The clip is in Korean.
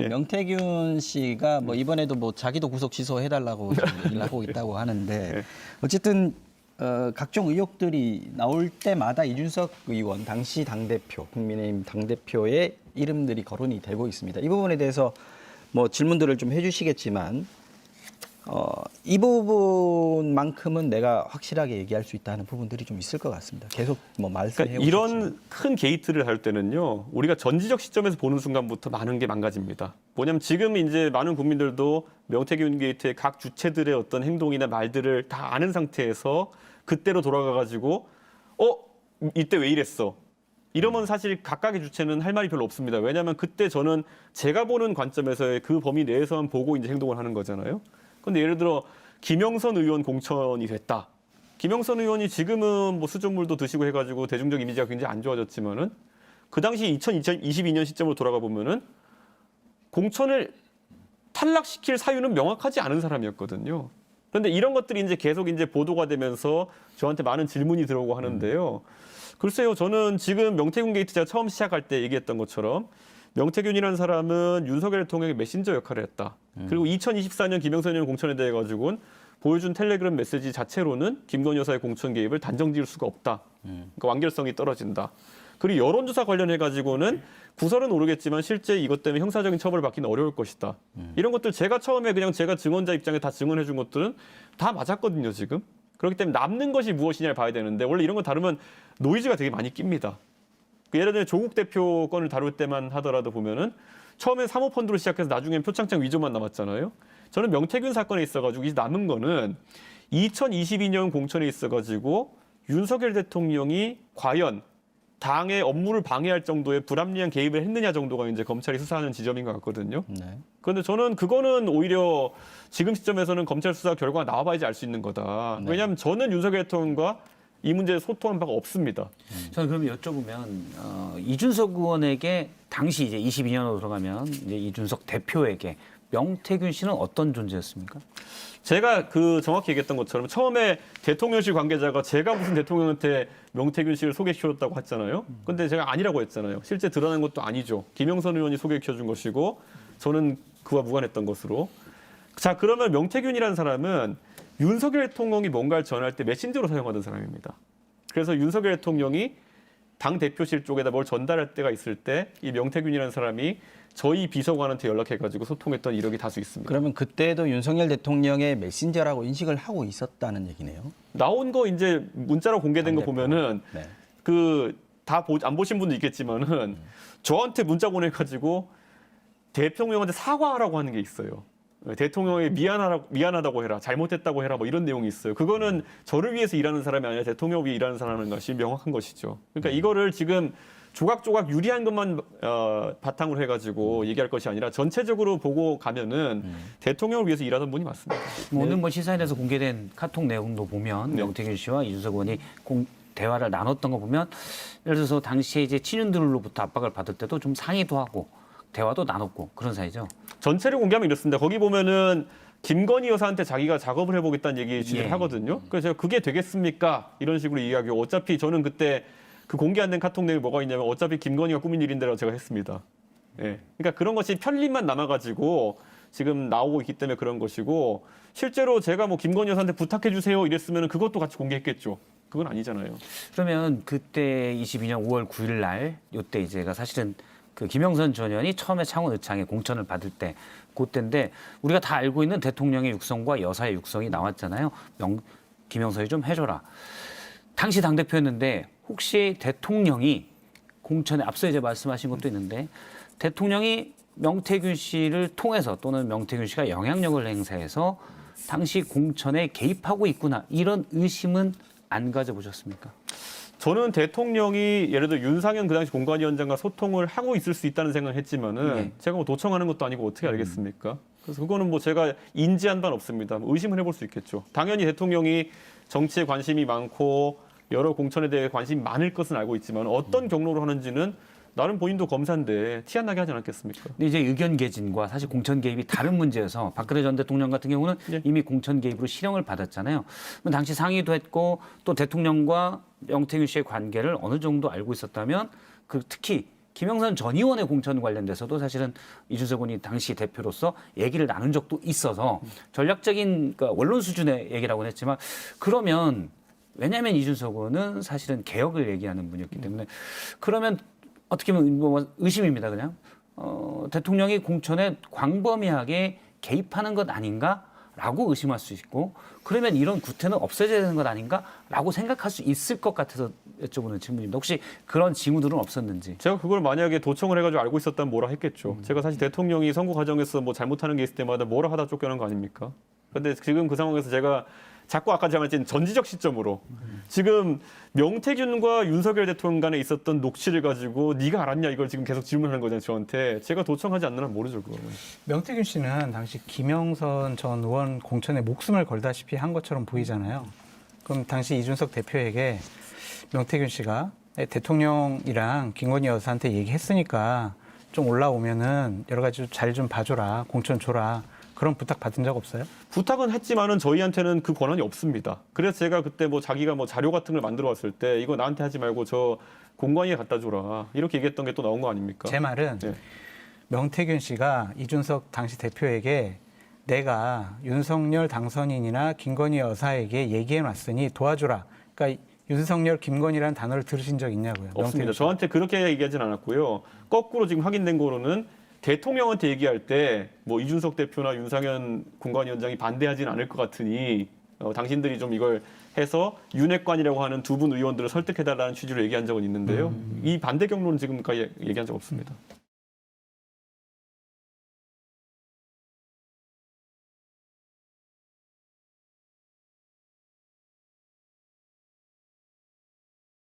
명태균 씨가 뭐 이번에도 뭐 자기도 구속 취소해달라고 얘기를 하고 있다고 하는데 어쨌든 각종 의혹들이 나올 때마다 이준석 의원 당시 당대표 국민의힘 당대표의 이름들이 거론이 되고 있습니다. 이 부분에 대해서 뭐 질문들을 좀 해주시겠지만 이 부분만큼은 내가 확실하게 얘기할 수 있다는 부분들이 좀 있을 것 같습니다. 계속 뭐 말씀해 그러니까 이런 큰 게이트를 할 때는요, 우리가 전지적 시점에서 보는 순간부터 많은 게 망가집니다. 뭐냐면 지금 이제 많은 국민들도 명태균 게이트의 각 주체들의 어떤 행동이나 말들을 다 아는 상태에서 그때로 돌아가가지고 이때 왜 이랬어? 이러면 사실 각각의 주체는 할 말이 별로 없습니다. 왜냐하면 그때 저는 제가 보는 관점에서의 그 범위 내에서만 보고 이제 행동을 하는 거잖아요. 근데 예를 들어 김영선 의원 공천이 됐다. 김영선 의원이 지금은 뭐 수돗물도 드시고 해가지고 대중적 이미지가 굉장히 안 좋아졌지만은 그 당시 2022년 시점으로 돌아가 보면은 공천을 탈락시킬 사유는 명확하지 않은 사람이었거든요. 그런데 이런 것들이 이제 계속 이제 보도가 되면서 저한테 많은 질문이 들어오고 하는데요. 글쎄요, 저는 지금 명태균 게이트 제가 처음 시작할 때 얘기했던 것처럼 명태균이라는 사람은 윤석열 대통령의 메신저 역할을 했다. 그리고 2024년 김영선 의원 공천에 대해 가지고는 보여준 텔레그램 메시지 자체로는 김건희 여사의 공천 개입을 단정지을 수가 없다. 그러니까 완결성이 떨어진다. 그리고 여론조사 관련해 가지고는 구설은 오르겠지만 실제 이것 때문에 형사적인 처벌을 받기는 어려울 것이다. 이런 것들 제가 처음에 그냥 제가 증언자 입장에 다 증언해 준 것들은 다 맞았거든요, 지금. 그렇기 때문에 남는 것이 무엇이냐를 봐야 되는데 원래 이런 거 다루면 노이즈가 되게 많이 낍니다. 예를 들어 조국 대표 건을 다룰 때만 하더라도 보면은 처음엔 사모펀드로 시작해서 나중엔 표창장 위조만 남았잖아요. 저는 명태균 사건에 있어가지고 이제 남은 거는 2022년 공천에 있어가지고 윤석열 대통령이 과연 당의 업무를 방해할 정도의 불합리한 개입을 했느냐 정도가 이제 검찰이 수사하는 지점인 것 같거든요. 네. 그런데 저는 그거는 오히려 지금 시점에서는 검찰 수사 결과가 나와봐야지 알 수 있는 거다. 네. 왜냐하면 저는 윤석열 대통령과 이 문제에 소통한 바가 없습니다. 저는 그럼 여쭤보면 이준석 의원에게 당시 이제 22년으로 들어가면 이제 이준석 대표에게 명태균 씨는 어떤 존재였습니까? 제가 그 정확히 얘기했던 것처럼 처음에 대통령실 관계자가 제가 무슨 대통령한테 명태균 씨를 소개시켜줬다고 했잖아요. 근데 제가 아니라고 했잖아요. 실제 드러난 것도 아니죠. 김영선 의원이 소개시켜준 것이고 저는 그와 무관했던 것으로. 자, 그러면 명태균이라는 사람은 윤석열 대통령이 뭔가를 전할 때 메신저로 사용하던 사람입니다. 그래서 윤석열 대통령이 당 대표실 쪽에다 뭘 전달할 때가 있을 때 이 명태균이라는 사람이 저희 비서관한테 연락해가지고 소통했던 이력이 다수 있습니다. 그러면 그때도 윤석열 대통령의 메신저라고 인식을 하고 있었다는 얘기네요. 나온 거 이제 문자로 공개된 거 보면은 네. 그 다 안 보신 분도 있겠지만은 저한테 문자 보내가지고 대통령한테 사과하라고 하는 게 있어요. 대통령이 미안하다고 해라, 잘못했다고 해라, 뭐 이런 내용이 있어요. 그거는 저를 위해서 일하는 사람이 아니라 대통령을 위해 일하는 사람인 것이 명확한 것이죠. 그러니까 이거를 지금 조각조각 유리한 것만 바탕으로 해가지고 얘기할 것이 아니라 전체적으로 보고 가면은 대통령을 위해서 일하던 분이 맞습니다. 오늘 뭐 시사인에서 공개된 카톡 내용도 보면 네. 명태균 씨와 이준석 의원이 대화를 나눴던 거 보면 예를 들어서 당시에 이제 친윤들로부터 압박을 받을 때도 좀 상의도 하고 대화도 나눴고 그런 사이죠. 전체를 공개하면 이렇습니다. 거기 보면은 김건희 여사한테 자기가 작업을 해보겠다는 얘기 취지를 하거든요. 그래서 제가 그게 되겠습니까? 이런 식으로 이야기하고 어차피 저는 그때 그 공개 안 된 카톡 내용이 뭐가 있냐면 어차피 김건희가 꾸민 일인데라고 제가 했습니다. 예. 그러니까 그런 것이 편리만 남아가지고 지금 나오고 있기 때문에 그런 것이고 실제로 제가 뭐 김건희 여사한테 부탁해 주세요 이랬으면 그것도 같이 공개했겠죠. 그건 아니잖아요. 그러면 그때 22년 5월 9일 날 이때 이제가 사실은 그 김영선 전 의원이 처음에 창원 의창에 공천을 받을 때 그때인데 우리가 다 알고 있는 대통령의 육성과 여사의 육성이 나왔잖아요. 김영선이 좀 해줘라. 당시 당대표였는데 혹시 대통령이 공천에 앞서 이제 말씀하신 것도 있는데 대통령이 명태균 씨를 통해서 또는 명태균 씨가 영향력을 행사해서 당시 공천에 개입하고 있구나 이런 의심은 안 가져보셨습니까? 저는 대통령이 예를 들어 윤상현 그 당시 공관위원장과 소통을 하고 있을 수 있다는 생각을 했지만은 네. 제가 뭐 도청하는 것도 아니고 어떻게 알겠습니까? 그래서 그거는 뭐 제가 인지한 바는 없습니다. 의심을 해볼 수 있겠죠. 당연히 대통령이 정치에 관심이 많고 여러 공천에 대해 관심이 많을 것은 알고 있지만 어떤 경로로 하는지는 나름 본인도 검사인데 티 안 나게 하지 않았겠습니까? 근데 이제 의견 개진과 사실 공천 개입이 다른 문제여서 박근혜 전 대통령 같은 경우는 예. 이미 공천 개입으로 실형을 받았잖아요. 그럼 당시 상의도 했고 또 대통령과 명태균 씨의 관계를 어느 정도 알고 있었다면 그 특히 김영선 전 의원의 공천 관련돼서도 사실은 이준석 의원이 당시 대표로서 얘기를 나눈 적도 있어서 전략적인 그러니까 원론 수준의 얘기라고는 했지만 그러면 왜냐하면 이준석 의원은 사실은 개혁을 얘기하는 분이었기 때문에 그러면 어떻게 보면 뭐 의심입니다. 그냥 대통령이 공천에 광범위하게 개입하는 것 아닌가라고 의심할 수 있고 그러면 이런 구태는 없어져야 되는 것 아닌가라고 생각할 수 있을 것 같아서 여쭤보는 질문입니다. 혹시 그런 징후들은 없었는지? 제가 그걸 만약에 도청을 해가지고 알고 있었다면 뭐라 했겠죠. 제가 사실 대통령이 선거 과정에서 뭐 잘못하는 게 있을 때마다 뭐라 하다 쫓겨난 거 아닙니까? 근데 지금 그 상황에서 제가 자꾸 아까 제가 말했던 전지적 시점으로 지금 명태균과 윤석열 대통령 간에 있었던 녹취를 가지고 네가 알았냐 이걸 지금 계속 질문하는 거잖아요. 저한테. 제가 도청하지 않는 한 모르죠. 그거는. 명태균 씨는 당시 김영선 전 의원 공천에 목숨을 걸다시피 한 것처럼 보이잖아요. 그럼 당시 이준석 대표에게 명태균 씨가 대통령이랑 김건희 여사한테 얘기했으니까 좀 올라오면은 여러 가지 잘 좀 봐줘라, 공천 줘라. 그런 부탁 받은 적 없어요? 부탁은 했지만은 저희한테는 그 권한이 없습니다. 그래서 제가 그때 뭐 자기가 뭐 자료 같은 걸 만들어 왔을 때 이거 나한테 하지 말고 저 공관위에 갖다 줘라. 이렇게 얘기했던 게 또 나온 거 아닙니까? 제 말은 네. 명태균 씨가 이준석 당시 대표에게 내가 윤석열 당선인이나 김건희 여사에게 얘기해 놨으니 도와줘라. 그러니까 윤석열, 김건희라는 단어를 들으신 적 있냐고요? 없습니다. 명태균 씨. 저한테 그렇게 얘기하진 않았고요. 거꾸로 지금 확인된 거로는 대통령한테 얘기할 때 뭐 이준석 대표나 윤상현 공관위원장이 반대하진 않을 것 같으니 당신들이 좀 이걸 해서 윤핵관이라고 하는 두 분 의원들을 설득해달라는 취지로 얘기한 적은 있는데요. 이 반대 경로는 지금까지 얘기한 적 없습니다.